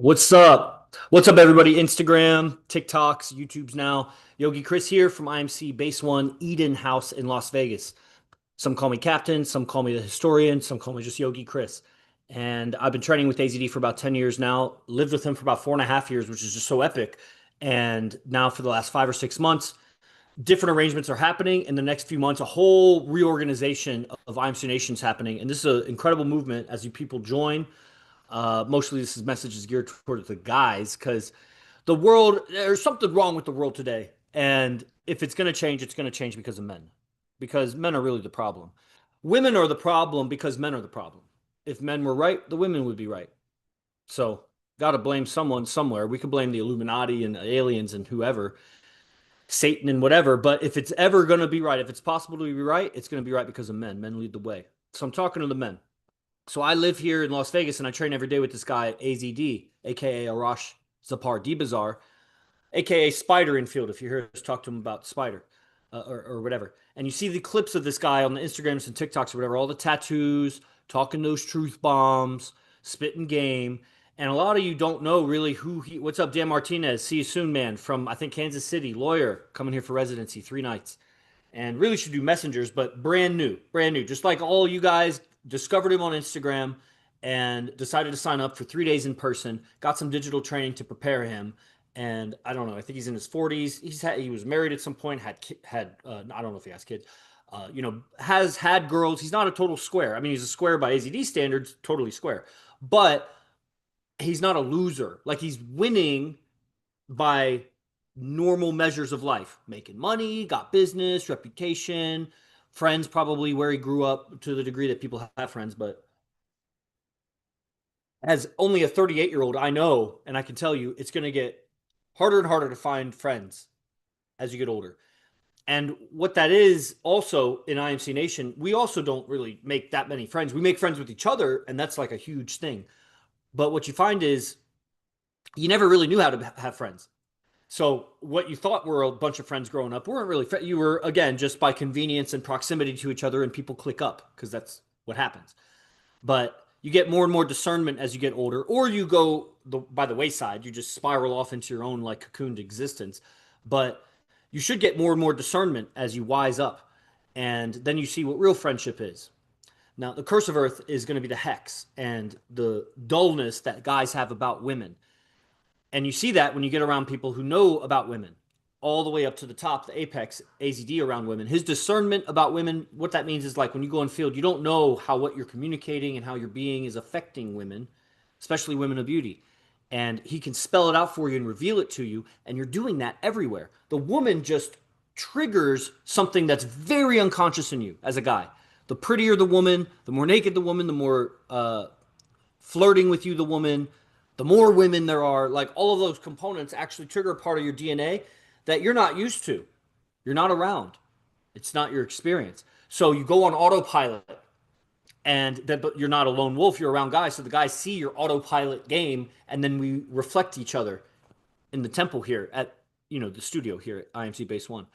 What's up? What's up, everybody? Instagram, TikToks, YouTube's now. Yogi Chris here from IMC Base One Eden House in Las Vegas. Some call me Captain, some call me the historian, some call me just Yogi Chris. And I've been training with AZD for about 10 years now, lived with him for about 4.5 years, which is just so epic. And now for the last 5 or 6 months, different arrangements are happening. In the next few months, a whole reorganization of IMC Nation is happening. And this is an incredible movement as you people join. Mostly this message is geared toward the guys because there's something wrong with the world today. And if it's going to change, it's going to change because of men, because men are really the problem. Women are the problem because men are the problem. If men were right, the women would be right. So, got to blame someone somewhere. We could blame the Illuminati and the aliens and whoever, Satan and whatever. But if it's ever going to be right, if it's possible to be right, it's going to be right because of men. Men lead the way. So, I'm talking to the men. So I live here in Las Vegas and I train every day with this guy, AZD, aka Arash Zapar Dibazar, aka Spider Infield, if you hear us talk to him about Spider or whatever. And you see the clips of this guy on the Instagrams and TikToks or whatever, all the tattoos, talking those truth bombs, spitting game. And a lot of you don't know really what's up, Dan Martinez? See you soon, man, from I think Kansas City, lawyer, coming here for residency, 3 nights. And really should do messengers, but brand new, brand new. Just like all you guys discovered him on Instagram and decided to sign up for 3 days in person, got some digital training to prepare him. And I don't know, I think he's in his 40s. He was married at some point, had I don't know if he has kids. Has had girls. He's not a total square. I mean, he's a square by AZD standards, totally square. But he's not a loser. Like he's winning by normal measures of life, making money, got business, reputation, friends, probably where he grew up to the degree that people have friends. But as only a 38-year-old, I know, and I can tell you, it's going to get harder and harder to find friends as you get older. And what that is also in IMC Nation, we also don't really make that many friends. We make friends with each other, and that's like a huge thing. But what you find is you never really knew how to have friends. So what you thought were a bunch of friends growing up weren't really you were again just by convenience and proximity to each other and people click up because that's what happens. But you get more and more discernment as you get older or you go by the wayside, you just spiral off into your own like cocooned existence. But you should get more and more discernment as you wise up and then you see what real friendship is. Now, the curse of earth is going to be the hex and the dullness that guys have about women. And you see that when you get around people who know about women, all the way up to the top, the apex, AZD around women. His discernment about women, what that means is like when you go in field, you don't know how what you're communicating and how you're being is affecting women, especially women of beauty. And he can spell it out for you and reveal it to you. And you're doing that everywhere. The woman just triggers something that's very unconscious in you as a guy. The prettier the woman, the more naked the woman, the more flirting with you the woman, the more women there are, like all of those components actually trigger a part of your DNA that you're not used to. You're not around. It's not your experience. So you go on autopilot and that but you're not a lone wolf, you're around guys. So the guys see your autopilot game and then we reflect each other in the temple here at the studio here at IMC Base One.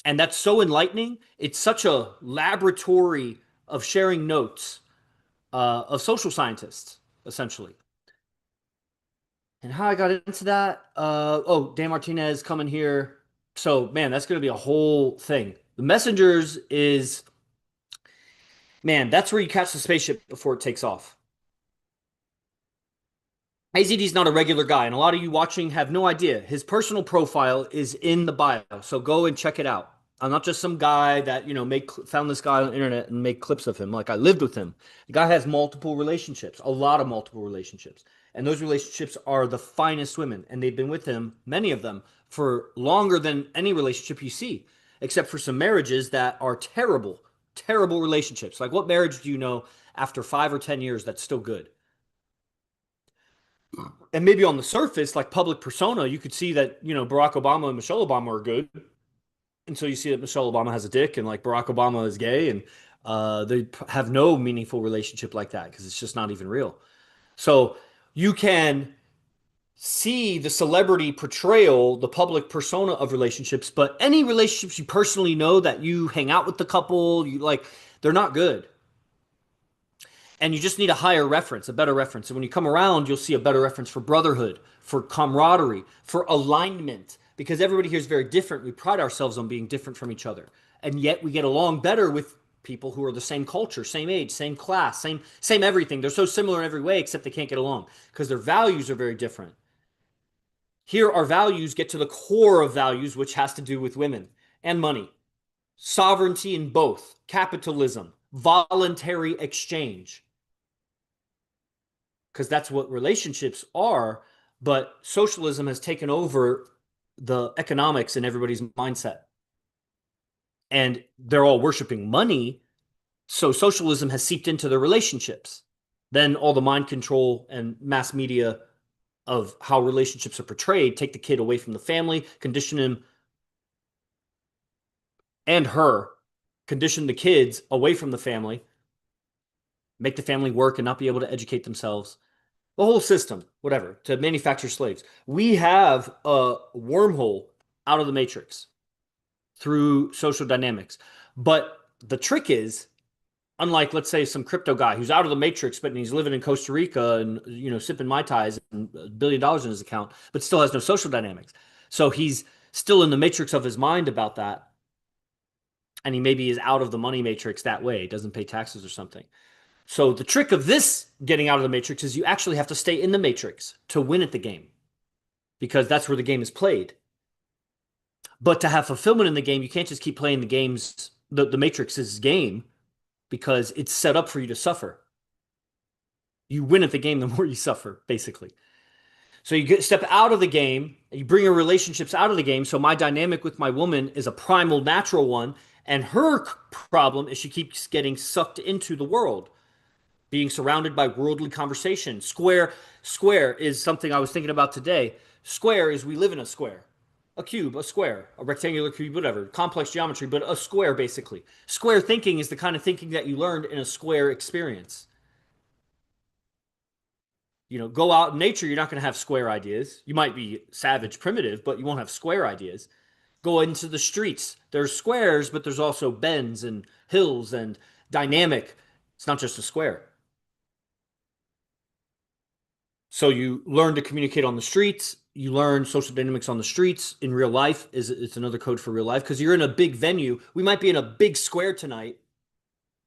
And that's so enlightening. It's such a laboratory of sharing notes of social scientists, essentially. And how I got into that? Dan Martinez coming here. So, man, that's going to be a whole thing. The messengers is, man, that's where you catch the spaceship before it takes off. AZD's not a regular guy, and a lot of you watching have no idea. His personal profile is in the bio, so go and check it out. I'm not just some guy that found this guy on the internet and make clips of him. Like I lived with him. The guy has multiple relationships, a lot of multiple relationships, and those relationships are the finest women, and they've been with him, many of them, for longer than any relationship you see, except for some marriages that are terrible, terrible relationships. Like what marriage do you know after 5 or 10 years that's still good? And maybe on the surface, like public persona, you could see that, Barack Obama and Michelle Obama are good. And so you see that Michelle Obama has a dick and like Barack Obama is gay and they have no meaningful relationship like that because it's just not even real. So you can see the celebrity portrayal, the public persona of relationships, but any relationships you personally know that you hang out with the couple, you like, they're not good. And you just need a higher reference, a better reference. And when you come around, you'll see a better reference for brotherhood, for camaraderie, for alignment, because everybody here is very different. We pride ourselves on being different from each other. And yet we get along better with people who are the same culture, same age, same class, same everything. They're so similar in every way except they can't get along because their values are very different. Here our values get to the core of values, which has to do with women and money, sovereignty in both, capitalism, voluntary exchange, because that's what relationships are. But socialism has taken over the economics in everybody's mindset. And they're all worshiping money. So socialism has seeped into their relationships. Then all the mind control and mass media of how relationships are portrayed take the kid away from the family, condition him and her, condition the kids away from the family, make the family work and not be able to educate themselves. The whole system, whatever, to manufacture slaves. We have a wormhole out of the matrix through social dynamics. But the trick is, unlike, let's say, some crypto guy who's out of the matrix, but he's living in Costa Rica and, sipping Mai Tais and $1 billion in his account, but still has no social dynamics. So he's still in the matrix of his mind about that. And he maybe is out of the money matrix that way, doesn't pay taxes or something. So the trick of this getting out of the matrix is you actually have to stay in the matrix to win at the game, because that's where the game is played. But to have fulfillment in the game, you can't just keep playing the games, the matrix's game, because it's set up for you to suffer. You win at the game the more you suffer, basically. So you step out of the game, you bring your relationships out of the game. So my dynamic with my woman is a primal, natural one, and her problem is she keeps getting sucked into the world, being surrounded by worldly conversation. Square is something I was thinking about today. Square is we live in a square, a cube, a square, a rectangular cube, whatever, complex geometry, but a square basically. Square thinking is the kind of thinking that you learned in a square experience. Go out in nature, you're not going to have square ideas. You might be savage, primitive, but you won't have square ideas. Go into the streets. There's squares, but there's also bends and hills and dynamic. It's not just a square. So you learn to communicate on the streets. You learn social dynamics on the streets in real life. It's another code for real life because you're in a big venue. We might be in a big square tonight,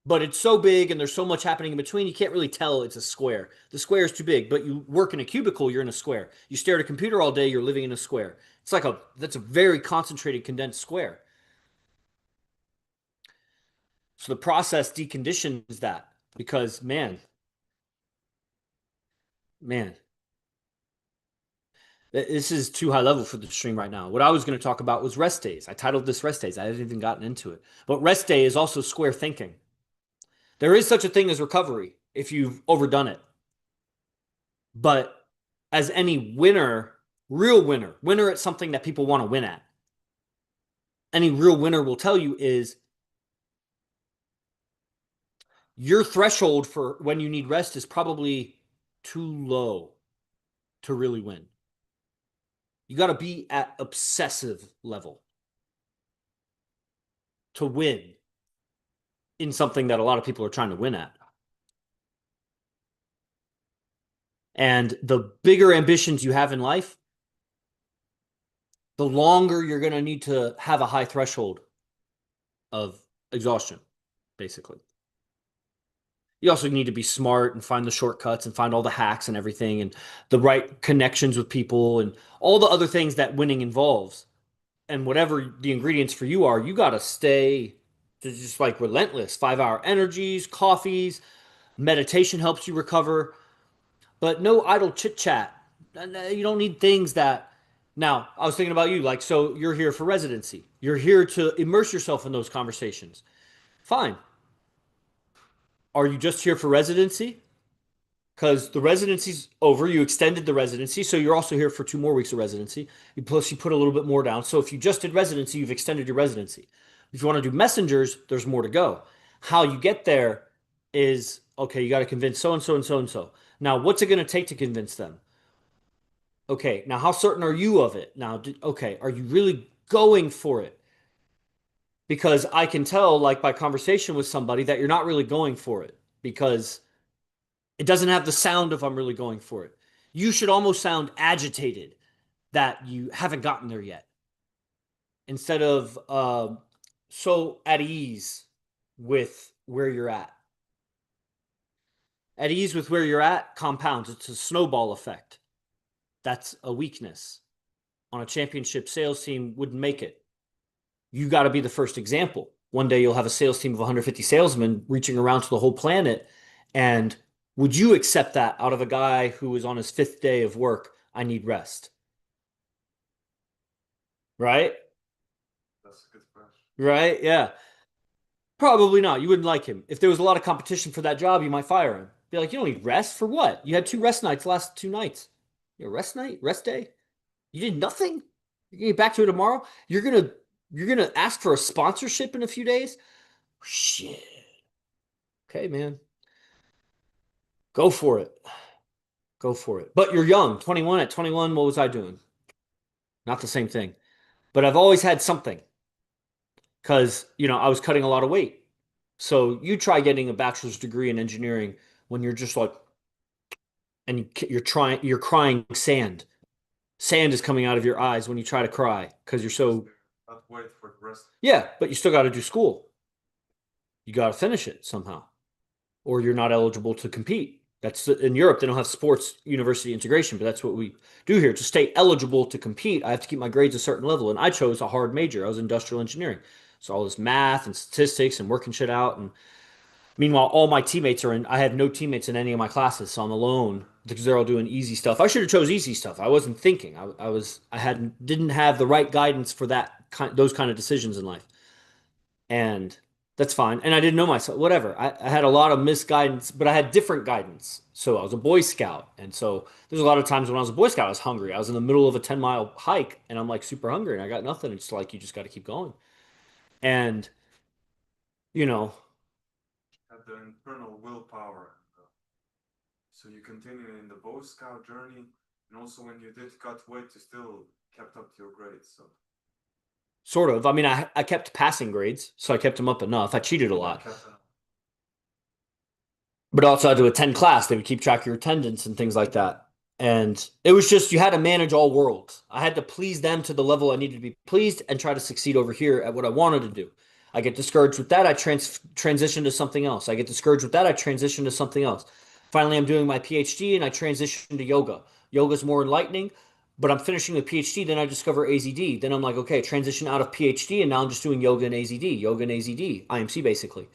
but it's so big and there's so much happening in between, you can't really tell it's a square. The square is too big, but you work in a cubicle, you're in a square. You stare at a computer all day, you're living in a square. That's a very concentrated, condensed square. So the process deconditions that because, man, this is too high level for the stream right now. What I was going to talk about was rest days. I titled this rest days. I haven't even gotten into it. But rest day is also square thinking. There is such a thing as recovery if you've overdone it. But as any winner, real winner at something that people want to win at, any real winner will tell you is your threshold for when you need rest is probably too low to really win. You got to be at obsessive level to win in something that a lot of people are trying to win at. And the bigger ambitions you have in life, the longer you're going to need to have a high threshold of exhaustion, basically. You also need to be smart and find the shortcuts and find all the hacks and everything and the right connections with people and all the other things that winning involves. And whatever the ingredients for you are, you got to stay just like relentless. 5-hour energies, coffees, meditation helps you recover, but no idle chit chat. You don't need things that. Now, I was thinking about you, like, so you're here for residency. You're here to immerse yourself in those conversations. Fine. Are you just here for residency? Because the residency's over. You extended the residency, so you're also here for 2 more weeks of residency. Plus, you put a little bit more down. So if you just did residency, you've extended your residency. If you want to do messengers, there's more to go. How you get there is, okay, you got to convince so and so and so and so. Now, what's it going to take to convince them? Okay, now how certain are you of it? Now, okay, are you really going for it? Because I can tell, like by conversation with somebody, that you're not really going for it because It doesn't have the sound of I'm really going for it. You should almost sound agitated that you haven't gotten there yet instead of so at ease with where you're at. At ease with where you're at compounds. It's a snowball effect. That's a weakness. On a championship sales team wouldn't make it. You got to be the first example. One day you'll have a sales team of 150 salesmen reaching around to the whole planet. And would you accept that out of a guy who is on his fifth day of work? I need rest. Right? That's a good question. Right? Yeah. Probably not. You wouldn't like him. If there was a lot of competition for that job, you might fire him. Be like, you don't need rest for what? You had two rest nights the last 2 nights. Your rest night, rest day. You did nothing. You're gonna get back to it tomorrow. You're gonna ask for a sponsorship in a few days. Shit. Okay, man. Go for it. Go for it. But you're young, 21. At 21, what was I doing? Not the same thing. But I've always had something because I was cutting a lot of weight. So you try getting a bachelor's degree in engineering when you're just like, and you're crying sand. Sand is coming out of your eyes when you try to cry because you're Just so, not wait for the rest. yeah, but you still got to do school. You got to finish it somehow, or you're not eligible to compete. That's in Europe, they don't have sports university integration, but that's what we do here. To stay eligible to compete, I have to keep my grades a certain level. And I chose a hard major. I was industrial engineering. So all this math and statistics and working shit out. And meanwhile, all my teammates are in, I have no teammates in any of my classes. So I'm alone because they're all doing easy stuff. I should have chose easy stuff. I wasn't thinking. Didn't have the right guidance for those kind of decisions in life. And that's fine. And I didn't know myself, whatever. I had a lot of misguidance, but I had different guidance. So I was a Boy Scout. And so there's a lot of times when I was a Boy Scout, I was hungry. I was in the middle of a 10-mile hike and I'm like super hungry and I got nothing. It's like you just got to keep going. And, you know, Had the internal willpower. So you continue in the Boy Scout journey, and also when you did cut weight, you still kept up to your grades. So sort of. I mean, I kept passing grades, so I kept them up enough. I cheated a yeah, lot. kept But also I had to attend class. They would keep track of your attendance and things like that. And it was just you had to manage all worlds. I had to please them to the level I needed to be pleased and try to succeed over here at what I wanted to do. I get discouraged with that. I transition to something else. I get discouraged with that. I transition to something else. Finally, I'm doing my PhD and I transition to yoga. Yoga's more enlightening, but I'm finishing the PhD. Then I discover AZD. Then I'm like, okay, transition out of PhD and now I'm just doing yoga and AZD, yoga and AZD, IMC basically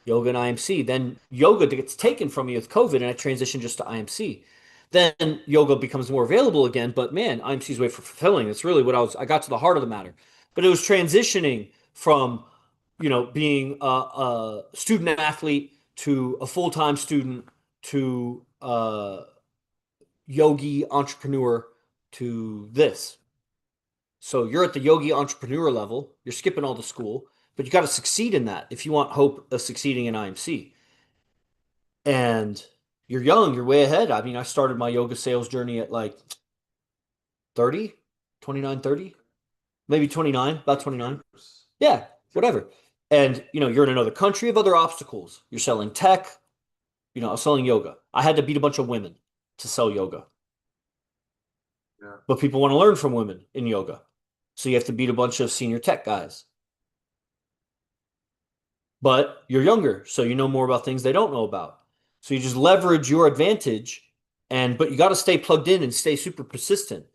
yoga and IMC. Then yoga gets taken from me with COVID, and I transition just to IMC. Then yoga becomes more available again, but man, IMC is way for fulfilling. It's really what I got to the heart of the matter. But it was transitioning from, being a student athlete to a full time student to yogi entrepreneur to this. So you're at the yogi entrepreneur level. You're skipping all the school, but you got to succeed in that if you want hope of succeeding in IMC. And you're young, you're way ahead. I mean, I started my yoga sales journey at like 30, 29, 30, maybe 29, about 29. years. Yeah, whatever. And you're in another country of other obstacles. You're selling tech, I was selling yoga. I had to beat a bunch of women to sell yoga. Yeah, But people want to learn from women in yoga. So you have to beat a bunch of senior tech guys. But you're younger, so you know more about things they don't know about. So you just leverage your advantage but you got to stay plugged in and stay super persistent.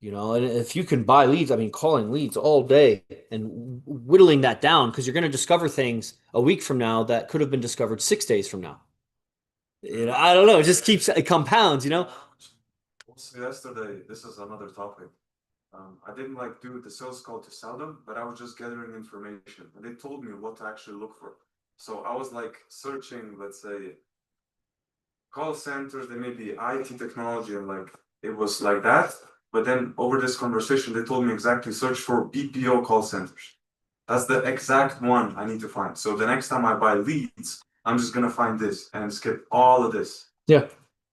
And if you can buy leads, I mean, calling leads all day and whittling that down because you're going to discover things a week from now that could have been discovered 6 days from now. I don't know. It just it compounds. also yesterday, this is another topic. I didn't like do the sales call to sell them, but I was just gathering information, and they told me what to actually look for. So I was like searching, let's say, call centers, they may be IT technology, and like it was like that. But then over this conversation, they told me exactly search for BPO call centers. That's the exact one I need to find. So the next time I buy leads, I'm just gonna find this and skip all of this. Yeah.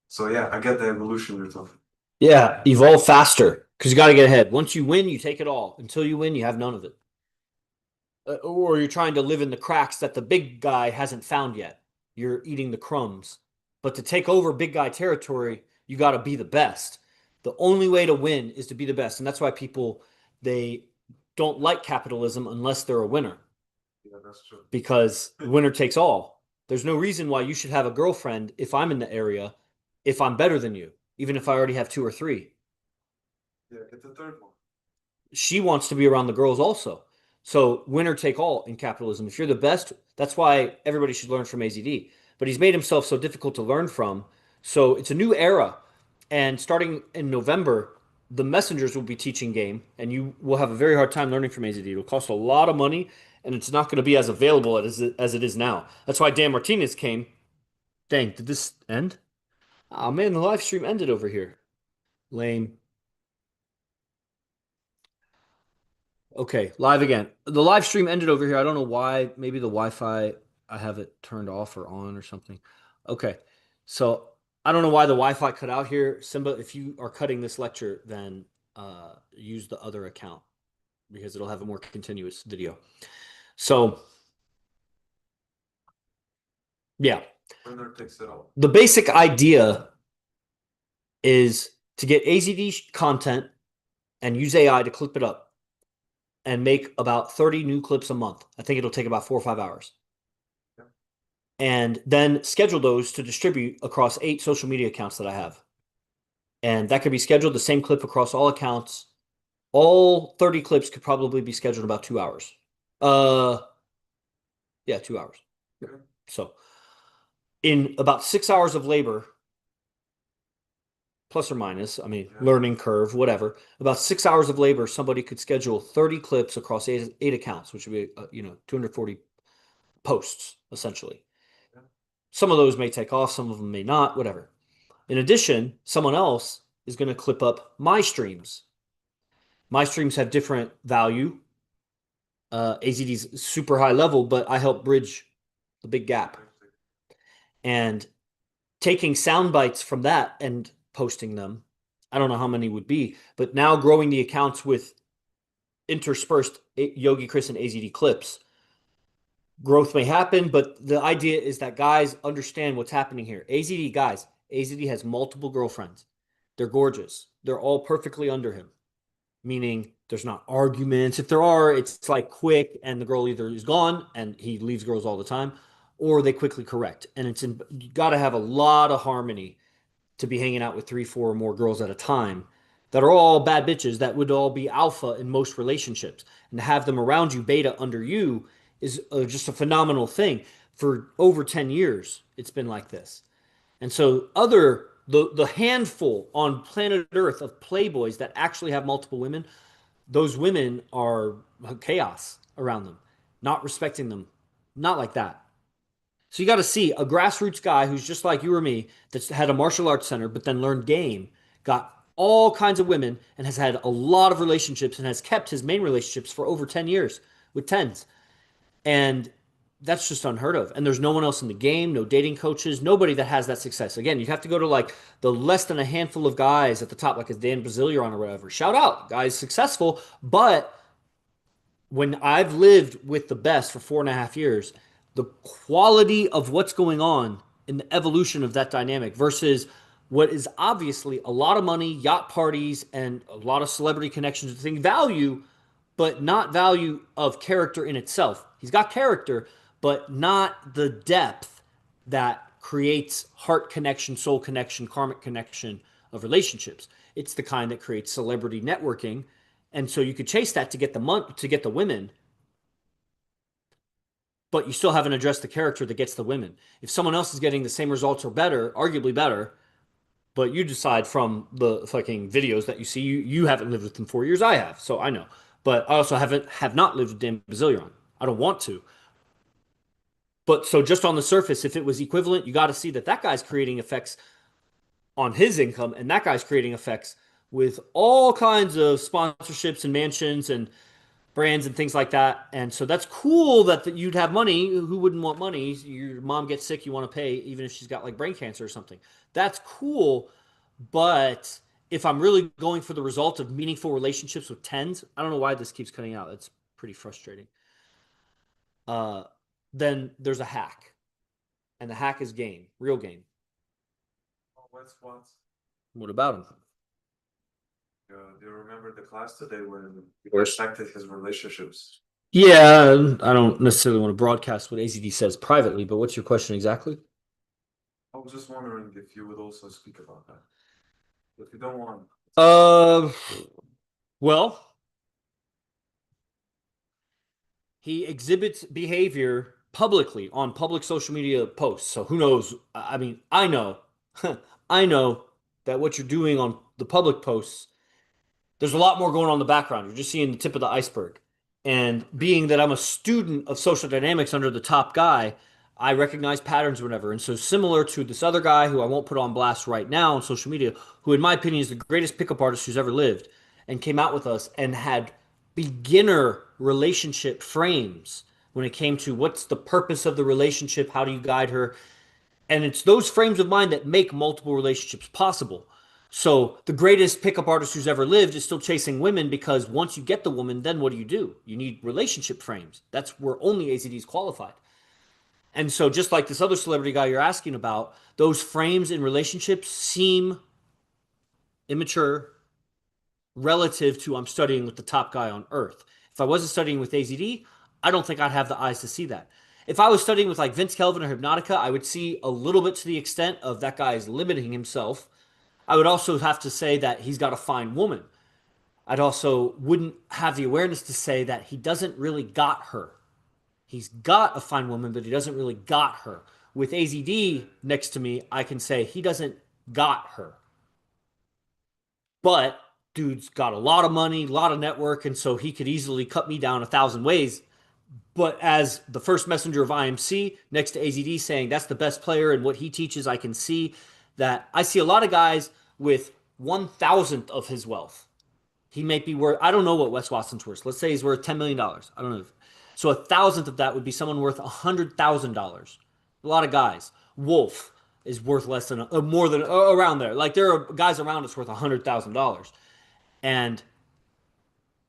So yeah, I get the evolution you're talking. Yeah. Evolve faster because you got to get ahead. Once you win, you take it all. Until you win, you have none of it. Or you're trying to live in the cracks that the big guy hasn't found yet. You're eating the crumbs. But to take over big guy territory, you got to be the best. The only way to win is to be the best. And that's why people, they don't like capitalism unless they're a winner, Yeah, that's true. because winner takes all. There's no reason why you should have a girlfriend if I'm in the area, if I'm better than you, even if I already have two or three. Yeah, get the third one. She wants to be around the girls also. So winner take all in capitalism. If you're the best, that's why everybody should learn from AZD. But he's made himself so difficult to learn from. So it's a new era. And starting in November, the messengers will be teaching game, and you will have a very hard time learning from AZD. It'll cost a lot of money, and it's not going to be as available as it is now. That's why Dan Martinez came. Dang, did this end? Oh man, the live stream ended over here. Lame. Okay, live again. The live stream ended over here. I don't know why. Maybe the Wi-Fi, I have it turned off or on or something. Okay, so I don't know why the Wi-Fi cut out here. Simba, if you are cutting this lecture, then use the other account because it'll have a more continuous video. So yeah, Winner takes it all. the basic idea is to get AZD content and use AI to clip it up and make about 30 new clips a month. I think it'll take about 4 or 5 hours. Yeah. And then schedule those to distribute across 8 social media accounts that I have. And that could be scheduled the same clip across all accounts. All 30 clips could probably be scheduled in about 2 hours. Yeah, 2 hours. Okay. So in about 6 hours of labor, plus or minus, I mean, Yeah. learning curve, whatever, about 6 hours of labor, somebody could schedule 30 clips across 8 accounts, which would be, 240 posts, essentially. Yeah. Some of those may take off, some of them may not, whatever. In addition, someone else is going to clip up my streams. My streams have different value. AZD's super high level, but I help bridge the big gap. And taking sound bites from that and posting them, I don't know how many would be, but now growing the accounts with interspersed Yogi Chris and AZD clips. Growth may happen, but the idea is that guys understand what's happening here. AZD guys, AZD has multiple girlfriends. They're gorgeous. They're all perfectly under him, meaning there's not arguments. If there are, it's like quick, and the girl either is gone and he leaves girls all the time, or they quickly correct. And you got to have a lot of harmony to be hanging out with 3, 4, or more girls at a time that are all bad bitches that would all be alpha in most relationships. And to have them around you, beta under you, is just a phenomenal thing. For over 10 years, it's been like this. And so the handful on planet Earth of playboys that actually have multiple women, those women are chaos around them, not respecting them, not like that. So you got to see a grassroots guy who's just like you or me, that's had a martial arts center, but then learned game, got all kinds of women, and has had a lot of relationships and has kept his main relationships for over 10 years with tens. And that's just unheard of. And there's no one else in the game, no dating coaches, nobody that has that success. Again, you have to go to like the less than a handful of guys at the top, like a Dan Bazilian or whatever. Shout out, guys, successful. But when I've lived with the best for 4.5 years, the quality of what's going on in the evolution of that dynamic versus what is obviously a lot of money, yacht parties, and a lot of celebrity connections, thing value, but not value of character in itself. He's got character, but not the depth that creates heart connection, soul connection, karmic connection of relationships. It's the kind that creates celebrity networking, and so you could chase that to get the women, but you still haven't addressed the character that gets the women. If someone else is getting the same results or better, arguably better, but you decide from the fucking videos that you see, you haven't lived with them 4 years. I have, so I know. But I also have not lived with Dan Bazilian. I don't want to. But so just on the surface, if it was equivalent, you got to see that that guy's creating effects on his income, and that guy's creating effects with all kinds of sponsorships and mansions and brands and things like that. And so that's cool that you'd have money. Who wouldn't want money? Your mom gets sick, you want to pay, even if she's got like brain cancer or something. That's cool. But if I'm really going for the result of meaningful relationships with tens, I don't know why this keeps cutting out. It's pretty frustrating. Uh, then there's a hack, and the hack is game, real game. What's what? What about him? Do you remember the class today when we respected his relationships? Yeah, I don't necessarily want to broadcast what AZD says privately, but what's your question exactly? I was just wondering if you would also speak about that. If you don't want, Uh, well, he exhibits behavior publicly on public social media posts. So who knows? I mean, I know, I know that what you're doing on the public posts, there's a lot more going on in the background. You're just seeing the tip of the iceberg. And being that I'm a student of social dynamics under the top guy, I recognize patterns whenever. And so, similar to this other guy who I won't put on blast right now on social media, who, in my opinion, is the greatest pickup artist who's ever lived, and came out with us and had beginner relationship frames when it came to what's the purpose of the relationship, how do you guide her, and it's those frames of mind that make multiple relationships possible. So the greatest pickup artist who's ever lived is still chasing women because once you get the woman, then what do? You need relationship frames. That's where only AZD is qualified. And so just like this other celebrity guy you're asking about, those frames in relationships seem immature relative to I'm studying with the top guy on earth. If I wasn't studying with AZD, I don't think I'd have the eyes to see that. If I was studying with like Vince Kelvin or Hypnotica, I would see a little bit to the extent of that guy is limiting himself. I would also have to say that he's got a fine woman. I'd also wouldn't have the awareness to say that he doesn't really got her. He's got a fine woman, but he doesn't really got her. With AZD next to me, I can say he doesn't got her. But dude's got a lot of money, a lot of network, and so he could easily cut me down 1,000 ways. But as the first messenger of IMC next to AZD saying that's the best player and what he teaches, I can see that I see a lot of guys with 1,000th of his wealth. He may be worth, I don't know what Wes Watson's worth. Let's say he's worth $10 million. I don't know. So 1,000th of that would be someone worth $100,000. A lot of guys. Wolf is worth less than, more than, around there. Like there are guys around us worth $100,000. And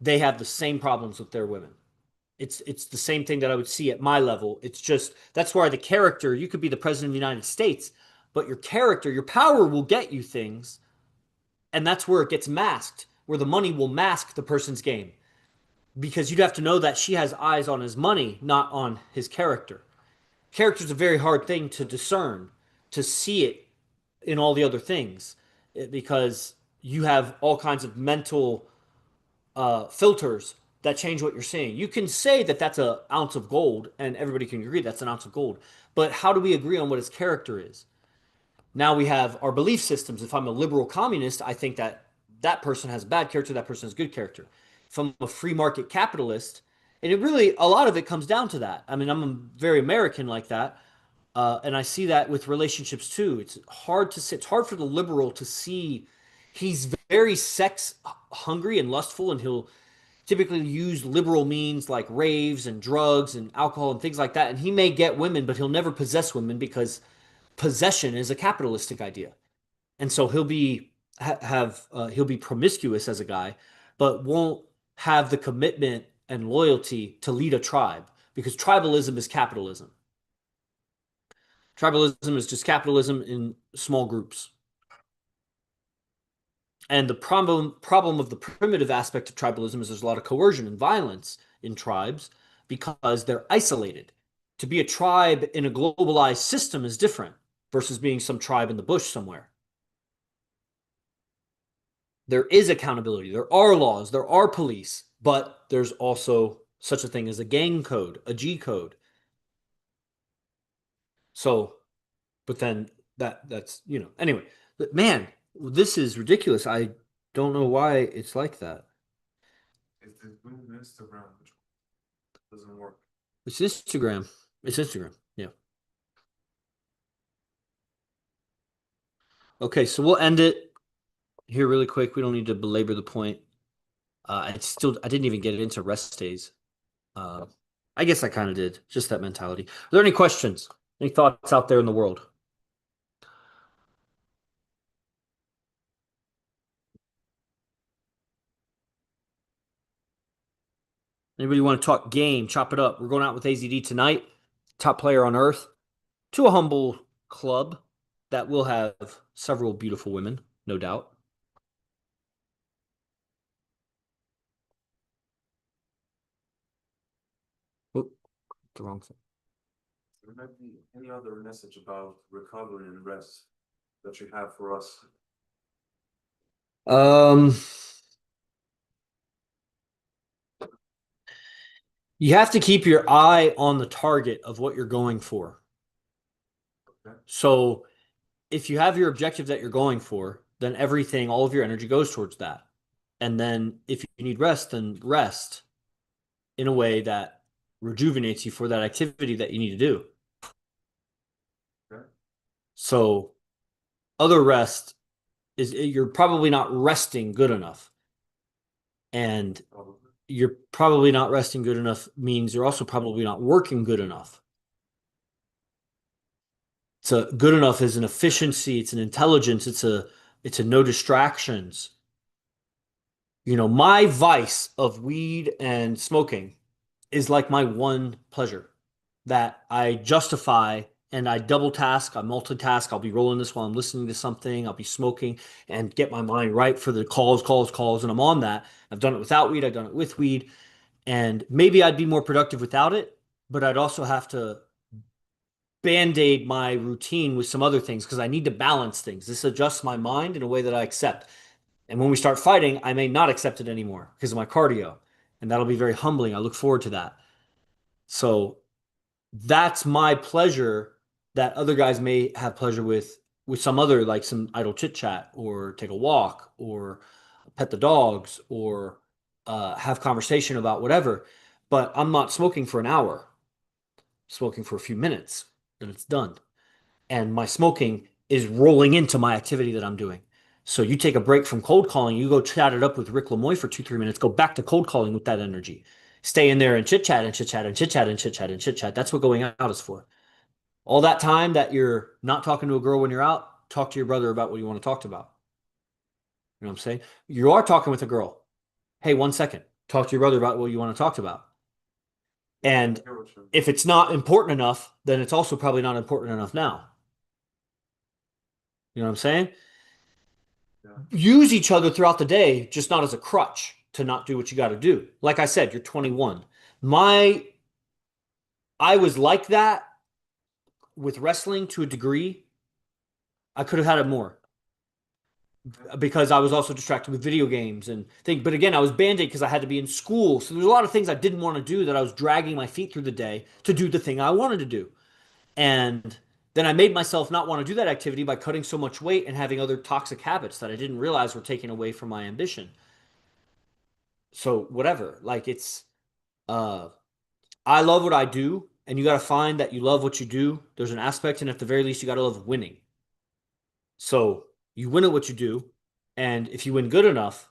they have the same problems with their women. It's the same thing that I would see at my level. It's just that's why the character, you could be the president of the United States, but your character, your power will get you things, and that's where it gets masked, where the money will mask the person's game. Because you'd have to know that she has eyes on his money, not on his character. Character is a very hard thing to discern, to see it in all the other things, because you have all kinds of mental filters that change what you're seeing. You can say that that's an ounce of gold, and everybody can agree that's an ounce of gold. But how do we agree on what his character is? Now we have our belief systems. If I'm a liberal communist, I think that that person has bad character, that person has good character. If I'm a free market capitalist, and it really, a lot of it comes down to that. I mean, I'm very American like that. And I see that with relationships too. It's hard to see, it's hard for the liberal to see he's very sex hungry and lustful, and he'll typically use liberal means like raves and drugs and alcohol and things like that. And he may get women, but he'll never possess women because possession is a capitalistic idea. And so he'll be he'll be promiscuous as a guy, but won't have the commitment and loyalty to lead a tribe because tribalism is capitalism. Tribalism is just capitalism in small groups. And the problem of the primitive aspect of tribalism is there's a lot of coercion and violence in tribes because they're isolated. To be a tribe in a globalized system is different versus being some tribe in the bush somewhere. There is accountability, there are laws, there are police, but there's also such a thing as a gang code, a G code. So, but then that's, anyway, but man, this is ridiculous. I don't know why it's like that. it's this new Instagram which doesn't work. It's Instagram. It's Instagram. Yeah. Okay, so we'll end it here really quick. We don't need to belabor the point. I didn't even get into rest days. Uh, I guess I kind of did. Just that mentality. Are there any questions? Any thoughts out there in the world? Anybody want to talk game? Chop it up. We're going out with AZD tonight. Top player on earth to a humble club that will have several beautiful women, no doubt. Oop, the wrong thing. There might be any other message about recovery and rest that you have for us. Um, you have to keep your eye on the target of what you're going for. Okay. So if you have your objective that you're going for, then everything, all of your energy goes towards that. And then if you need rest, then rest in a way that rejuvenates you for that activity that you need to do. Okay. So other rest is you're probably not resting good enough. And Probably. you're probably not resting good enough means you're also probably not working good enough. So good enough is an efficiency, it's an intelligence, it's a no distractions. You know, my vice of weed and smoking is like my one pleasure that I justify and I double task, I multitask. I'll be rolling this while I'm listening to something, I'll be smoking and get my mind right for the calls, and I'm on that. I've done it without weed, I've done it with weed, and maybe I'd be more productive without it, but I'd also have to band-aid my routine with some other things because I need to balance things. This adjusts my mind in a way that I accept. And when we start fighting, I may not accept it anymore because of my cardio. And that'll be very humbling. I look forward to that. So that's my pleasure that other guys may have pleasure with some other, like some idle chit chat or take a walk or pet the dogs or have conversation about whatever. But I'm not smoking for an hour, smoking for a few minutes, and it's done. And my smoking is rolling into my activity that I'm doing. So you take a break from cold calling, you go chat it up with Rick Lemoy for 2, 3 minutes, go back to cold calling with that energy. Stay in there and chit chat and chit chat and chit chat and chit chat and chit chat. That's what going out is for. All that time that you're not talking to a girl when you're out, talk to your brother about what you want to talk about. You know what I'm saying? You are talking with a girl. Hey, 1 second. Talk to your brother about what you want to talk about. And if it's not important enough, then it's also probably not important enough now. You know what I'm saying? Yeah. Use each other throughout the day, just not as a crutch to not do what you got to do. Like I said, you're 21. I was like that with wrestling to a degree. I could have had it more because I was also distracted with video games and things. But again, I was band-aid because I had to be in school. So there's a lot of things I didn't want to do that I was dragging my feet through the day to do the thing I wanted to do. And then I made myself not want to do that activity by cutting so much weight and having other toxic habits that I didn't realize were taking away from my ambition. So whatever, like it's uh I love what I do, and you got to find that you love what you do. There's an aspect, and at the very least, you got to love winning. So you win at what you do, and if you win good enough,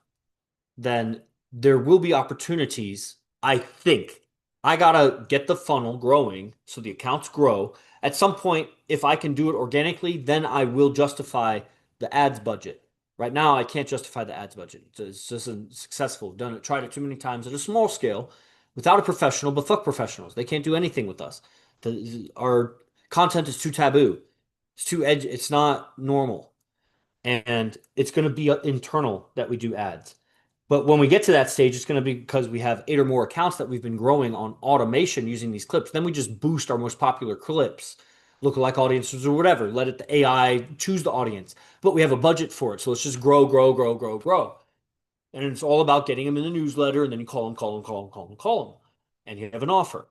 then there will be opportunities. I think I gotta get the funnel growing so the accounts grow. At some point, if I can do it organically, then I will justify the ads budget. Right now, I can't justify the ads budget. It's just successful. Done it, tried it too many times at a small scale without a professional, but fuck professionals. They can't do anything with us. Our content is too taboo. It's too edgy. It's not normal. And it's going to be internal that we do ads. But when we get to that stage, it's going to be because we have 8 or more accounts that we've been growing on automation using these clips. Then we just boost our most popular clips, lookalike audiences or whatever. Let it the AI choose the audience. But we have a budget for it. So let's just grow, grow, grow, grow, grow. And it's all about getting them in the newsletter. And then you call them, call them, call them, call them, call them. And you have an offer.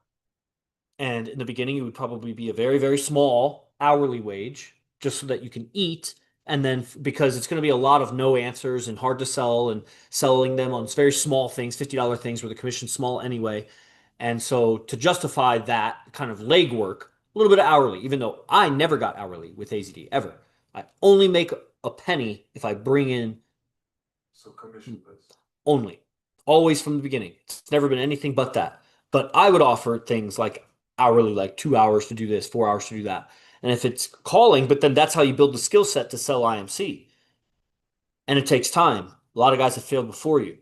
And in the beginning, it would probably be a very, very small hourly wage just so that you can eat. And then because it's going to be a lot of no answers and hard to sell and selling them on very small things, $50 things where the commission's small anyway. And so to justify that kind of legwork, a little bit of hourly, even though I never got hourly with AZD ever. I only make a penny if I bring in So commission based. only, always from the beginning. It's never been anything but that. But I would offer things like hourly, like 2 hours to do this, 4 hours to do that. And if it's calling, but then that's how you build the skill set to sell IMC. And it takes time. A lot of guys have failed before you.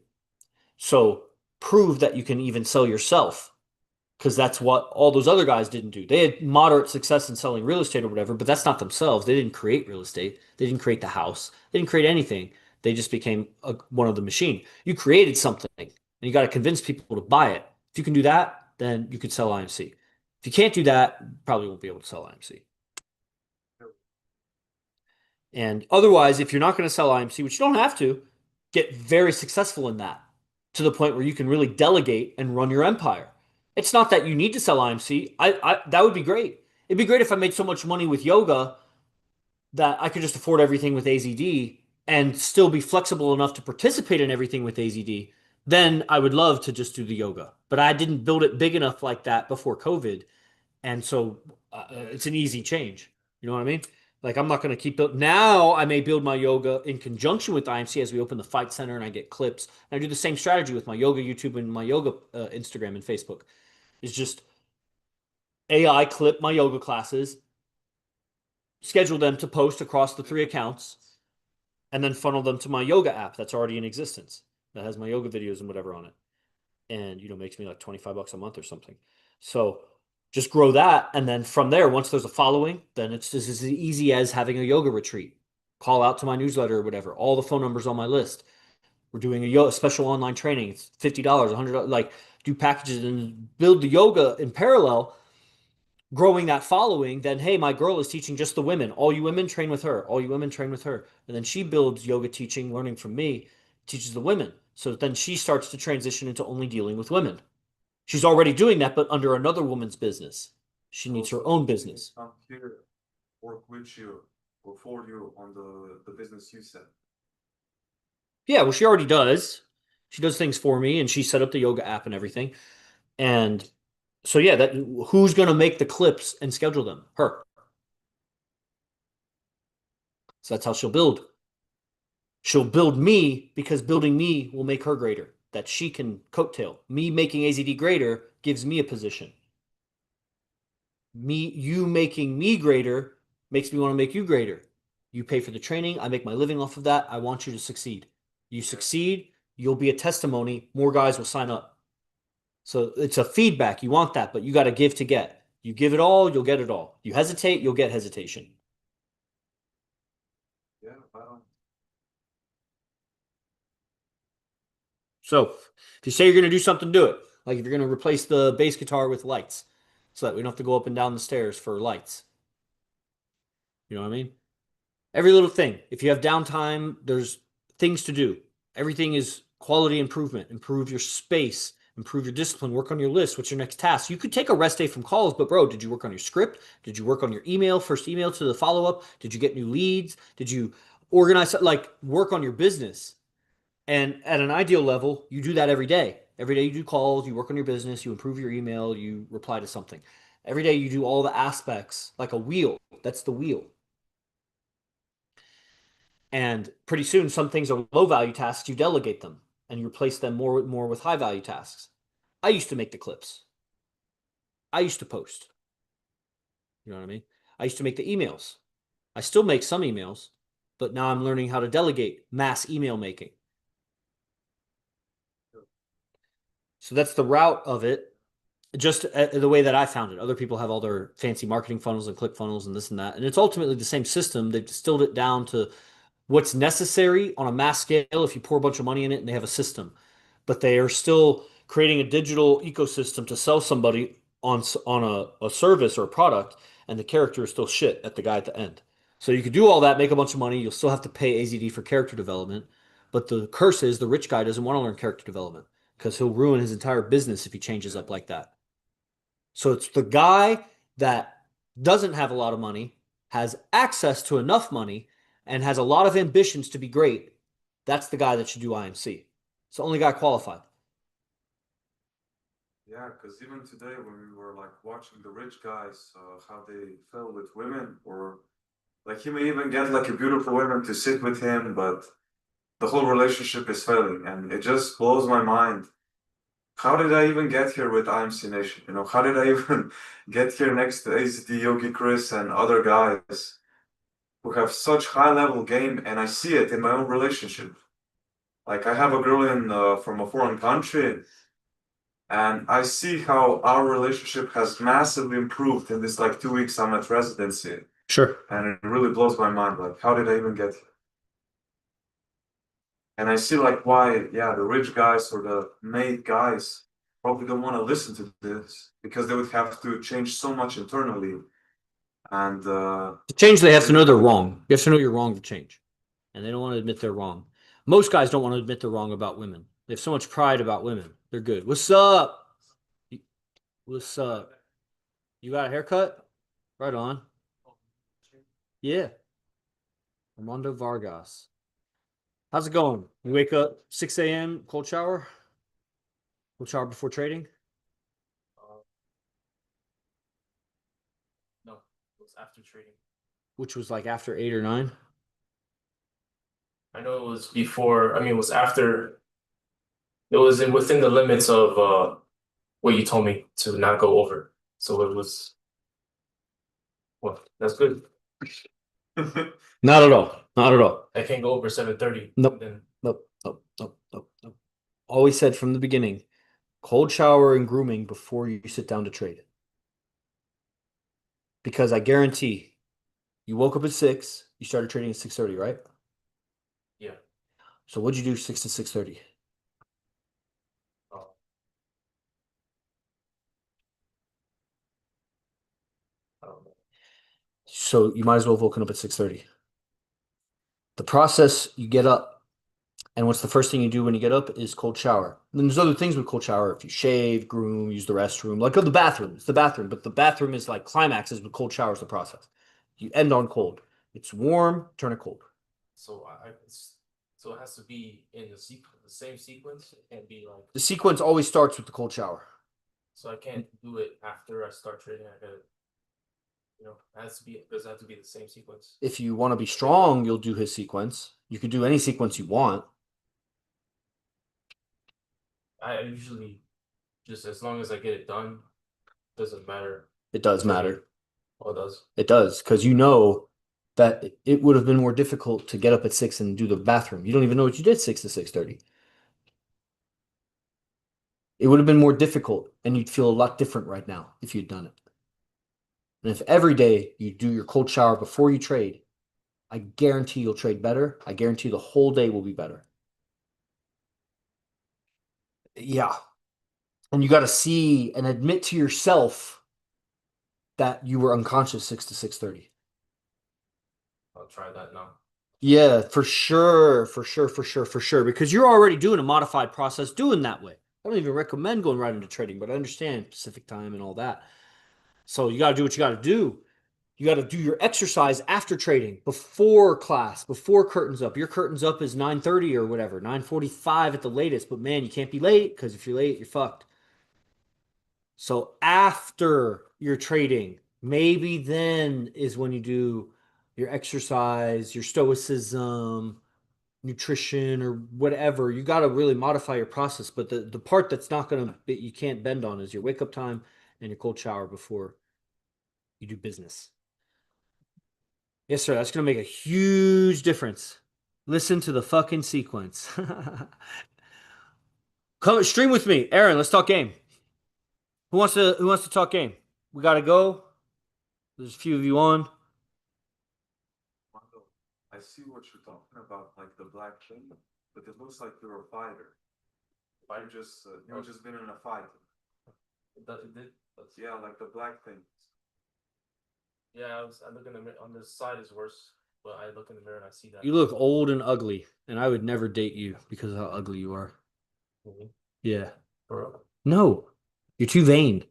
So prove that you can even sell yourself. because that's what all those other guys didn't do. They had moderate success in selling real estate or whatever, but that's not themselves. They didn't create real estate. They didn't create the house. They didn't create anything. They just became one of the machine. You created something, and you got to convince people to buy it. If you can do that, then you could sell IMC. If you can't do that, you probably won't be able to sell IMC. And otherwise, if you're not going to sell IMC, which you don't have to, get very successful in that to the point where you can really delegate and run your empire. It's not that you need to sell IMC. That would be great. It'd be great if I made so much money with yoga that I could just afford everything with AZD and still be flexible enough to participate in everything with AZD. Then I would love to just do the yoga. But I didn't build it big enough like that before COVID. And so it's an easy change. You know what I mean? Like I'm not going to keep build now. I may build my yoga in conjunction with IMC as we open the fight center and I get clips. And I do the same strategy with my yoga YouTube and my yoga Instagram and Facebook. It's just AI clip my yoga classes, schedule them to post across the 3 accounts, and then funnel them to my yoga app that's already in existence that has my yoga videos and whatever on it. And makes me like $25 a month or something. So just grow that, and then from there, once there's a following, then it's just as easy as having a yoga retreat. Call out to my newsletter or whatever. All the phone numbers on my list. We're doing a special online training. It's $50, $100. Like do packages and build the yoga in parallel, growing that following. Then hey, my girl is teaching just the women. All you women train with her. All you women train with her. And then she builds yoga teaching, learning from me, teaches the women. So then she starts to transition into only dealing with women. She's already doing that, but under another woman's business. She needs her own business. I'm here, work with you, or for you on the business you said. Yeah, well, she already does. She does things for me, and she set up the yoga app and everything. And so, yeah, that who's going to make the clips and schedule them? Her. So that's how she'll build. She'll build me because building me will make her greater. That she can coattail. Me making AZD greater gives me a position. You making me greater makes me want to make you greater. You pay for the training. I make my living off of that. I want you to succeed. You succeed, you'll be a testimony. More guys will sign up. So it's a feedback. You want that, but you got to give to get. You give it all, you'll get it all. You hesitate, you'll get hesitation. Yeah, wow. So if you say you're going to do something, do it. Like if you're going to replace the bass guitar with lights so that we don't have to go up and down the stairs for lights. You know what I mean? Every little thing. If you have downtime, there's things to do. Everything is quality improvement. Improve your space, improve your discipline, work on your list. What's your next task? You could take a rest day from calls, but bro, did you work on your script? Did you work on your email, first email to the follow up? Did you get new leads? Did you organize, like, work on your business? And at an ideal level, you do that every day. Every day you do calls, you work on your business, you improve your email, you reply to something. Every day you do all the aspects like a wheel. That's the wheel. And pretty soon, some things are low value tasks, you delegate them and you replace them more with high value tasks. I used to make the clips. I used to post. You know what I mean? I used to make the emails. I still make some emails, but now I'm learning how to delegate mass email making. So that's the route of it. Just the way that I found it. Other people have all their fancy marketing funnels and click funnels and this and that. And it's ultimately the same system. They've distilled it down to what's necessary on a mass scale if you pour a bunch of money in it and they have a system. But they are still creating a digital ecosystem to sell somebody on a service or a product, and the character is still shit at the guy at the end. So you could do all that, make a bunch of money. You'll still have to pay AZD for character development. But the curse is the rich guy doesn't want to learn character development because he'll ruin his entire business if he changes up like that. So it's the guy that doesn't have a lot of money, has access to enough money, and has a lot of ambitions to be great. That's the guy that should do IMC. It's the only guy qualified. Yeah, because even today when we were like watching the rich guys, how they fell with women, or like he may even get like a beautiful woman to sit with him, but the whole relationship is failing, and it just blows my mind. How did I even get here with IMC Nation? You know, how did I even get here next to AZD, Yogi Chris, and other guys who have such high level game, and I see it in my own relationship. Like I have a girl in from a foreign country, And I see how our relationship has massively improved in this like 2 weeks I'm at residency. Sure. And it really blows my mind. Like, how did I even get here? And I see like why, yeah, the rich guys or the made guys probably don't want to listen to this because they would have to change so much internally. And To change, they have to know they're wrong. You have to know you're wrong to change. And they don't want to admit they're wrong. Most guys don't want to admit they're wrong about women. They have so much pride about women. They're good. What's up? What's up? You got a haircut? Right on. Yeah. Armando Vargas. How's it going? You wake up 6 a.m., cold shower? Cold shower before trading? No, it was after trading. Which was like after 8 or 9? I know it was before, I mean, it was after, it was within the limits of what you told me to not go over. So it was, well, that's good. Not at all. Not at all. I can't go over 7:30. Nope. Then Nope. Nope. Nope. Nope. Nope. Always said from the beginning, cold shower and grooming before you sit down to trade. Because I guarantee you woke up at 6, you started trading at 6:30, right? yeah. So what'd you do 6 to 6:30? Oh. I don't know. So you might as well have woken up at 6:30. The process, you get up, and what's the first thing you do when you get up is cold shower. And then there's other things with cold shower. If you shave, groom, use the restroom, like go to the bathroom. It's the bathroom, but the bathroom is like climaxes, but cold shower is the process. You end on cold. It's warm, turn it cold. So so it has to be in the same sequence. It can't be like, The sequence always starts with the cold shower. so I can't do it after I start trading. I gotta, does it have to be the same sequence? If you want to be strong, you'll do his sequence. You could do any sequence you want. I usually just, as long as I get it done, doesn't matter. It does matter. Oh, it does. It does, because you know that it would have been more difficult to get up at 6 and do the bathroom. You don't even know what you did 6 to 6:30. It would have been more difficult, and you'd feel a lot different right now if you'd done it. And if every day you do your cold shower before you trade, I guarantee you'll trade better. I guarantee the whole day will be better. Yeah. And you got to see and admit to yourself that you were unconscious 6 to 6:30. I'll try that now. Yeah, for sure, for sure, for sure, for sure. Because you're already doing a modified process doing that way. I don't even recommend going right into trading, but I understand Pacific time and all that. So you got to do what you got to do. You got to do your exercise after trading, before class, before curtains up. Your curtains up is 9:30 or whatever, 9:45 at the latest. But man, you can't be late, because if you're late, you're fucked. So after you're trading, maybe then is when you do your exercise, your stoicism, nutrition, or whatever. You got to really modify your process. But the part that's not going to, that you can't bend on, is your wake up time and your cold shower before you do business. Yes, sir. That's going to make a huge difference. Listen to the fucking sequence. Come stream with me. Aaron, let's talk game. Who wants to talk game? We got to go. There's a few of you on. Mondo, I see what you're talking about, like the black thing, but it looks like you're a fighter. You've just been in a fight. It did. Yeah, like the black thing. Yeah, I look in the mirror. On the side is worse, but I look in the mirror and I see that. You look old and ugly, and I would never date you because of how ugly you are. Mhm. Yeah. For real? No, you're too vain.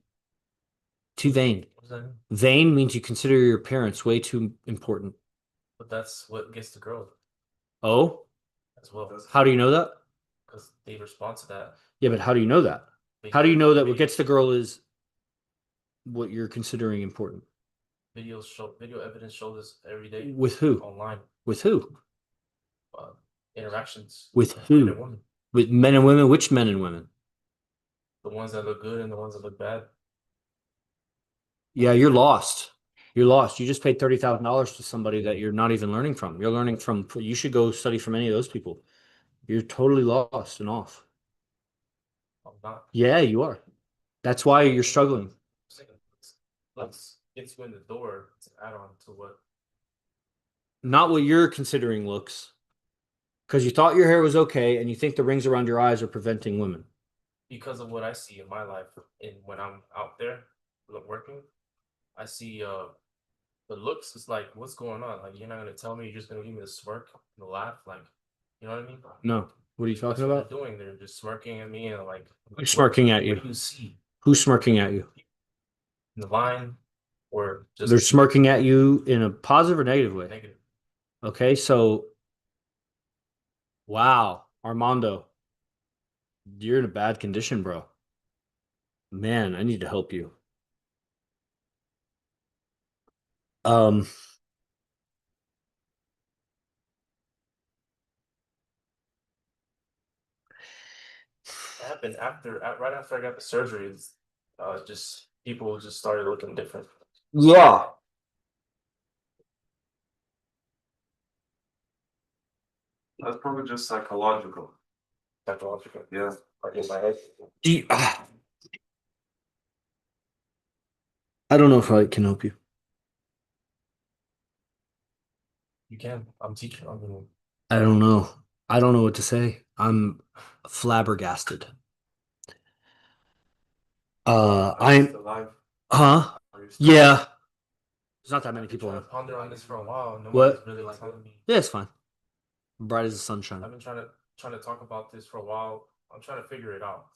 Too vain. What does that mean? Vain means you consider your appearance way too important. But that's what gets the girl Oh, as well, That's- how do you know that? because they respond to that. Yeah, but how do you know that? How do you know that what gets the girl is what you're considering important? Video evidence shows us every day With who? online. With who? Interactions With men who? and women. With men and women? Which men and women? The ones that look good and the ones that look bad. Yeah, you're lost. You're lost. You just paid $30,000 to somebody that you're not even learning from. You're learning from, you should go study from any of those people. You're totally lost and off. I'm not. Yeah, you are. That's why you're struggling. Let's get you in the door to add on to what. Not what you're considering looks. Because you thought your hair was okay and you think the rings around your eyes are preventing women. Because of what I see in my life and when I'm out there working, I see the looks is like, what's going on? Like, you're not gonna tell me, you're just gonna give me the smirk and the laugh, like, you know what I mean? No. What are you That's talking what about? they're doing. They're just smirking at me and like, Who's smirking at what you? do you see Who's smirking at you? in the line or just They're smirking at you in a positive or negative way. negative? Okay, so wow, Armando, you're in a bad condition, bro. Man, I need to help you. Um, It happened right after I got the surgery. Just people just started looking different. yeah. That's probably just psychological. Psychological, Yeah. like in my head. Do you, I don't know if I can help you. You can. I'm teaching. I'm gonna. I don't know. I don't know what to say. I'm flabbergasted. Are you I'm, still alive? huh? Are you still Yeah. There's not that many I've been people trying on. to ponder on this for a while. And What? nobody's really telling me. Yeah, it's fine. Bright as the sunshine. I've been trying to talk about this for a while. I'm trying to figure it out.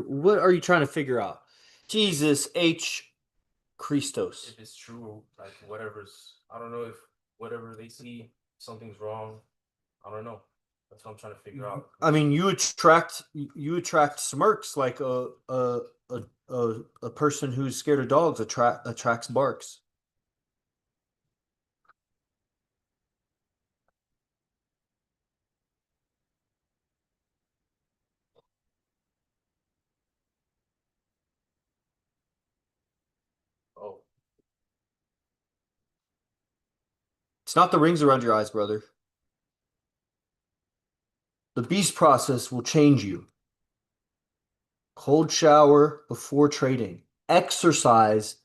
What are you trying to figure out? Jesus H. Christos. If it's true, like whatever's. I don't know if whatever they see something's wrong. I don't know. That's what I'm trying to figure out. I mean, you attract smirks like a person who's scared of dogs attracts barks. Oh, It's not the rings around your eyes, brother. The beast process will change you. Cold shower before trading. Exercise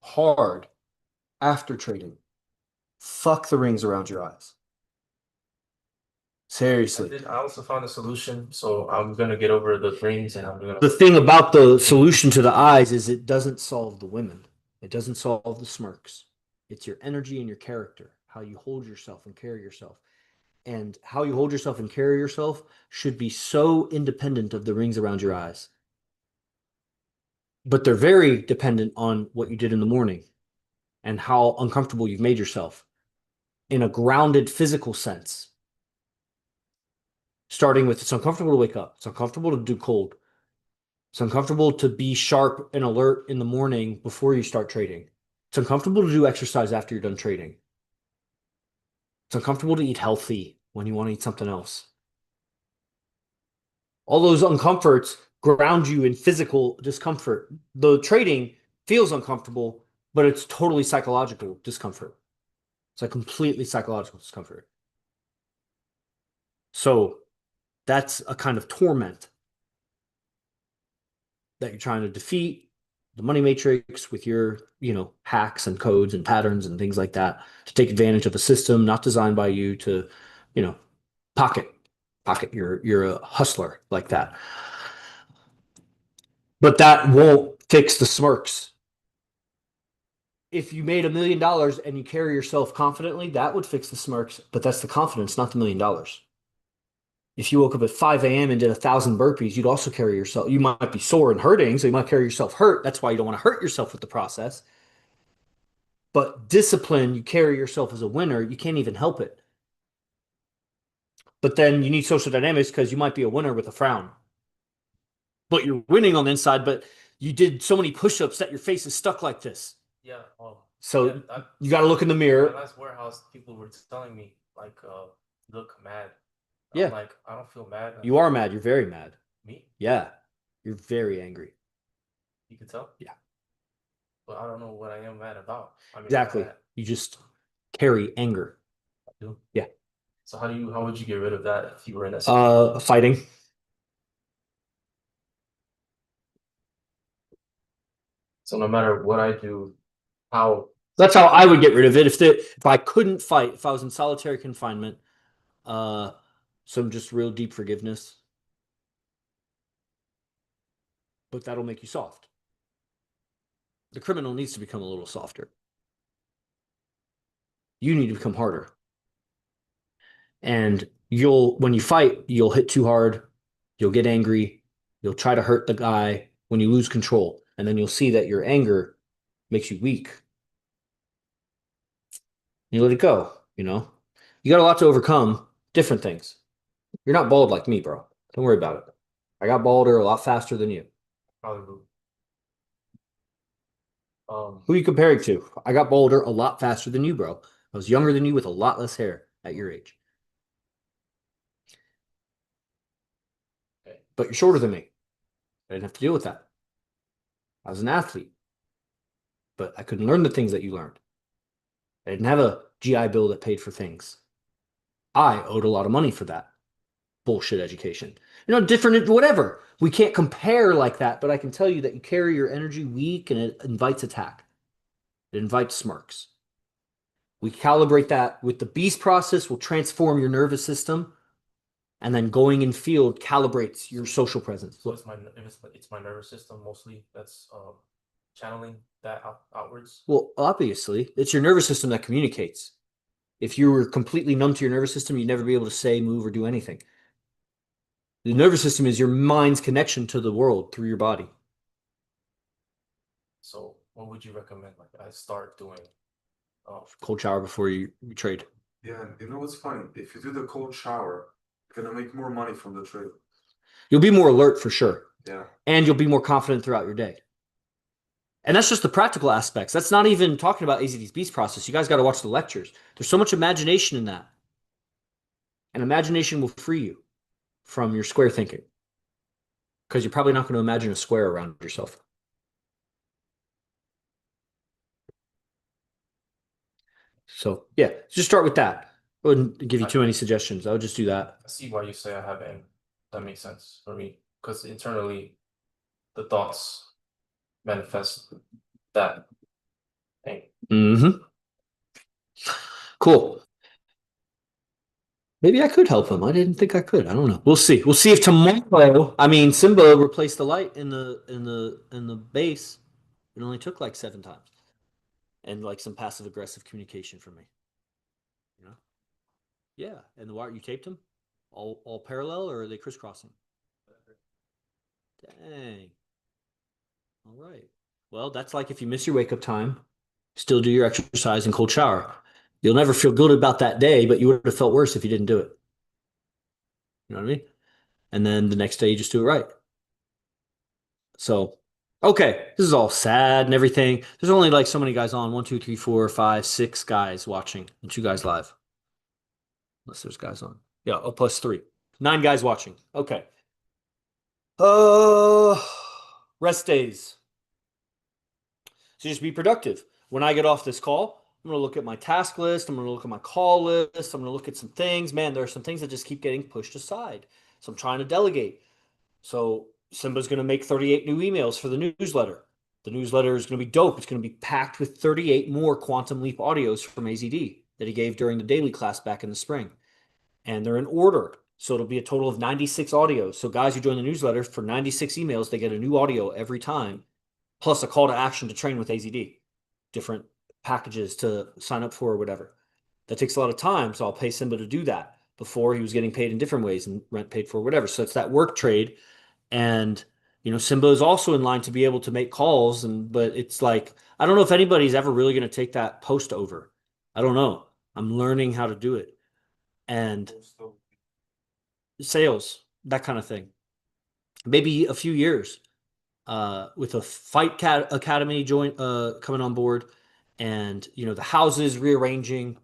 hard after trading. Fuck the rings around your eyes. Seriously. I also found a solution, so I'm gonna get over the rings and I'm gonna. The thing about the solution to the eyes is it doesn't solve the women. It doesn't solve the smirks. It's your energy and your character, how you hold yourself and carry yourself. And how you hold yourself and carry yourself should be so independent of the rings around your eyes. But they're very dependent on what you did in the morning and how uncomfortable you've made yourself in a grounded physical sense. Starting with it's uncomfortable to wake up, it's uncomfortable to do cold, it's uncomfortable to be sharp and alert in the morning before you start trading. It's uncomfortable to do exercise after you're done trading. It's uncomfortable to eat healthy when you want to eat something else. All those uncomforts ground you in physical discomfort. The trading feels uncomfortable, but it's totally psychological discomfort. It's a completely psychological discomfort. So that's a kind of torment that you're trying to defeat the money matrix with your, hacks and codes and patterns and things like that to take advantage of a system not designed by you to, pocket. You're a hustler like that. But that won't fix the smirks. If you made $1 million and you carry yourself confidently, that would fix the smirks, but that's the confidence, not the $1 million. If you woke up at 5 a.m. and did 1,000 burpees, you'd also carry yourself. You might be sore and hurting, so you might carry yourself hurt. That's why you don't want to hurt yourself with the process. But discipline, you carry yourself as a winner. You can't even help it. But then you need social dynamics because you might be a winner with a frown. But you're winning on the inside, but you did so many push-ups that your face is stuck like this. Yeah. So you got to look in the mirror. My last warehouse, people were telling me like, look mad. Yeah. I'm like, I don't feel mad. You are mad. You're very mad. Me? Yeah. You're very angry. You can tell? Yeah. But I don't know what I am mad about. Exactly. You just carry anger. I do? Yeah. So how would you get rid of that if you were in that situation? Fighting. So no matter what I do, how That's how I would get rid of it. If I couldn't fight, if I was in solitary confinement, some just real deep forgiveness. But that'll make you soft. The criminal needs to become a little softer. You need to become harder. And when you fight, you'll hit too hard, you'll get angry, you'll try to hurt the guy when you lose control. And then you'll see that your anger makes you weak. You let it go, you know? You got a lot to overcome, different things. You're not bald like me, bro. Don't worry about it. I got balder a lot faster than you. probably will. Who are you comparing to? I got balder a lot faster than you, bro. I was younger than you with a lot less hair at your age. Okay. But you're shorter than me. I didn't have to deal with that. I was an athlete. But I couldn't learn the things that you learned. I didn't have a GI Bill that paid for things. I owed a lot of money for that bullshit education. You know, different, whatever. We can't compare like that, but I can tell you that you carry your energy weak and it invites attack. It invites smirks. We calibrate that with the beast process, will transform your nervous system, and then going in field calibrates your social presence. So it's my nervous system mostly that's channeling that outwards. Well, obviously, it's your nervous system that communicates. If you were completely numb to your nervous system, you'd never be able to say, move, or do anything. The nervous system is your mind's connection to the world through your body. So what would you recommend? Like I start doing Cold shower before you trade. Yeah, and you know what's funny? If you do the cold shower, you're gonna make more money from the trade. You'll be more alert for sure. Yeah. And you'll be more confident throughout your day. And that's just the practical aspects. That's not even talking about AZD's beast process. You guys got to watch the lectures. There's so much imagination in that. And imagination will free you from your square thinking. Because you're probably not going to imagine a square around yourself. So, yeah, just start with that. I wouldn't give you too many suggestions. I would just do that. I see why you say I have anger. That makes sense for me. Because internally the thoughts manifest that thing. Mm-hmm. Cool. Maybe I could help him. I didn't think I could. I don't know. We'll see. We'll see if tomorrow. I mean, Simba replaced the light in the base. It only took like 7 times, and like some passive aggressive communication from me. You know. Yeah, and the wire you taped them, all parallel, or are they crisscrossing? Dang. All right. Well, that's like if you miss your wake up time, still do your exercise and cold shower. You'll never feel good about that day, but you would have felt worse if you didn't do it. You know what I mean? And then the next day you just do it right. So, okay, this is all sad and everything. There's only like so many guys on. 1, 2, 3, 4, 5, 6 guys watching, and 2 guys live. Unless there's guys on. Yeah, oh, plus 3. 9 guys watching. Okay. Rest days. So just be productive. When I get off this call, I'm going to look at my task list. I'm going to look at my call list. I'm going to look at some things. Man, there are some things that just keep getting pushed aside. So I'm trying to delegate. So Simba's going to make 38 new emails for the newsletter. The newsletter is going to be dope. It's going to be packed with 38 more Quantum Leap audios from AZD that he gave during the daily class back in the spring. And they're in order. So it'll be a total of 96 audios. So guys who join the newsletter for 96 emails, they get a new audio every time, plus a call to action to train with AZD. Different packages to sign up for or whatever. That takes a lot of time, so I'll pay Simba to do that. Before he was getting paid in different ways and rent paid for whatever. So it's that work trade. And, you know, Simba is also in line to be able to make calls. But it's like, I don't know if anybody's ever really going to take that post over. I don't know. I'm learning how to do it. And sales, that kind of thing. Maybe a few years with a Fight Academy coming on board, and you know the houses rearranging.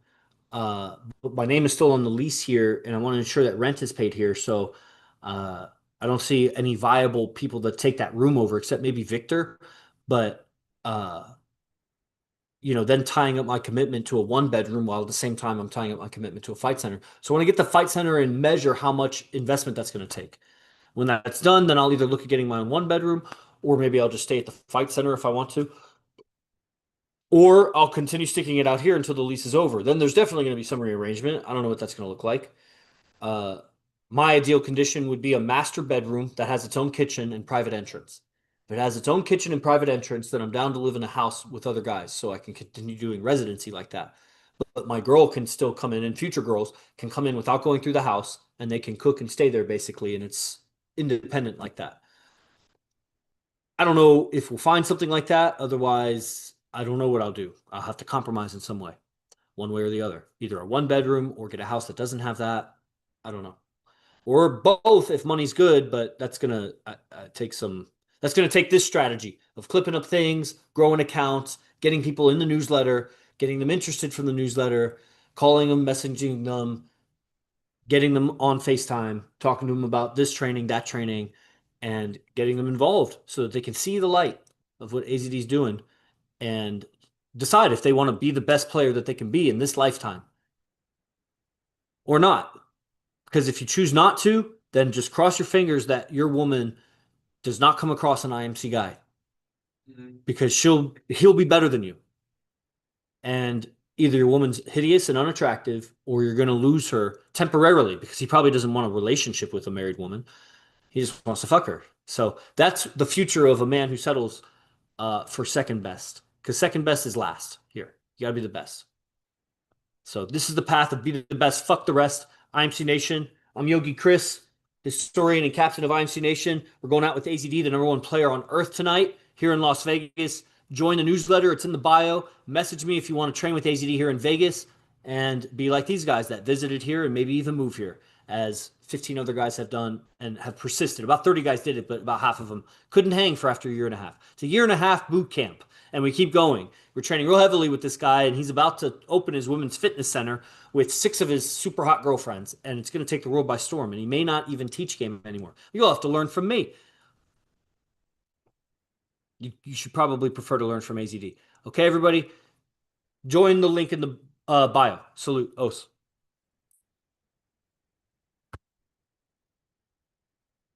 My name is still on the lease here, and I want to ensure that rent is paid here. So I don't see any viable people that take that room over, except maybe Victor. But you know, then tying up my commitment to a 1-bedroom while at the same time I'm tying up my commitment to a fight center. So I want to get the fight center and measure how much investment that's going to take. When that's done, then I'll either look at getting my own 1-bedroom, or maybe I'll just stay at the fight center if I want to. Or I'll continue sticking it out here until the lease is over. Then there's definitely going to be some rearrangement. I don't know what that's going to look like. My ideal condition would be a master bedroom that has its own kitchen and private entrance. If it has its own kitchen and private entrance, then I'm down to live in a house with other guys so I can continue doing residency like that. But my girl can still come in, and future girls can come in without going through the house, and they can cook and stay there basically, and it's independent like that. I don't know if we'll find something like that. Otherwise, I don't know what I'll do. I'll have to compromise in some way, one way or the other. Either a one bedroom or get a house that doesn't have that. I don't know. Or both if money's good, but that's gonna take some. That's gonna take this strategy of clipping up things, growing accounts, getting people in the newsletter, getting them interested from the newsletter, calling them, messaging them, getting them on FaceTime, talking to them about this training, that training, and getting them involved so that they can see the light of what AZD is doing and decide if they want to be the best player that they can be in this lifetime or not. Because if you choose not to, then just cross your fingers that your woman does not come across an IMC guy because he'll be better than you. And either your woman's hideous and unattractive, or you're going to lose her temporarily because he probably doesn't want a relationship with a married woman. He just wants to fuck her. So that's the future of a man who settles for second best, because second best is last here. You got to be the best. So this is the path of be the best. Fuck the rest. IMC Nation. I'm Yogi Chris, historian and captain of IMC Nation. We're going out with AZD, the #1 player on earth tonight here in Las Vegas. Join the newsletter. It's in the bio. Message me if you want to train with AZD here in Vegas and be like these guys that visited here and maybe even move here, as 15 other guys have done and have persisted. About 30 guys did it, but about half of them couldn't hang for after a year and a half. It's a year and a half boot camp, and we keep going. We're training real heavily with this guy, and he's about to open his women's fitness center with 6 of his super hot girlfriends, and it's going to take the world by storm, and he may not even teach game anymore. You'll have to learn from me. You should probably prefer to learn from AZD. Okay, everybody? Join the link in the bio. Salute. Os.